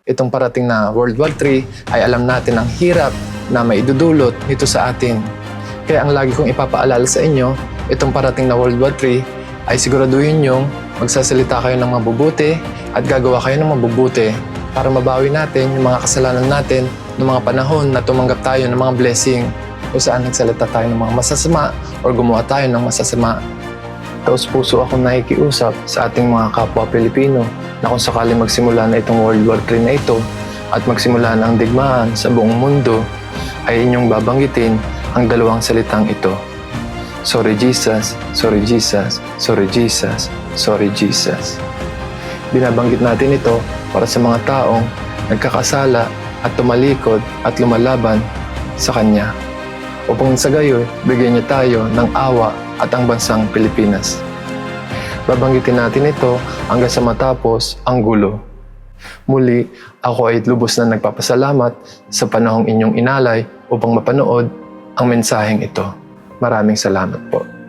itong parating na World War III ay alam natin ang hirap na maidudulot nito sa atin. Kaya ang lagi kong ipapaalala sa inyo, itong parating na World War III ay siguraduhin nyong magsasalita kayo ng mabubuti at gagawa kayo ng mabubuti para mabawi natin yung mga kasalanan natin ng mga panahon na tumanggap tayo ng mga blessing kung saan nagsalita tayo ng mga masasama o gumawa tayo ng masasama. Taos puso akong nakikiusap sa ating mga kapwa Pilipino na kung sakaling magsimula na itong World War III na ito at magsimula na ang digmaan sa buong mundo, ay inyong babanggitin ang dalawang salitang ito. Sorry Jesus, sorry Jesus, sorry Jesus, sorry Jesus. Binabanggit natin ito para sa mga taong nagkakasala at tumalikod at lumalaban sa Kanya. Upang sa gayon, bigyan niya tayo ng awa at ang bansang Pilipinas. Babanggitin natin ito hanggang sa matapos ang gulo. Muli, ako ay lubos na nagpapasalamat sa panahong inyong inalay upang mapanood ang mensaheng ito. Maraming salamat po.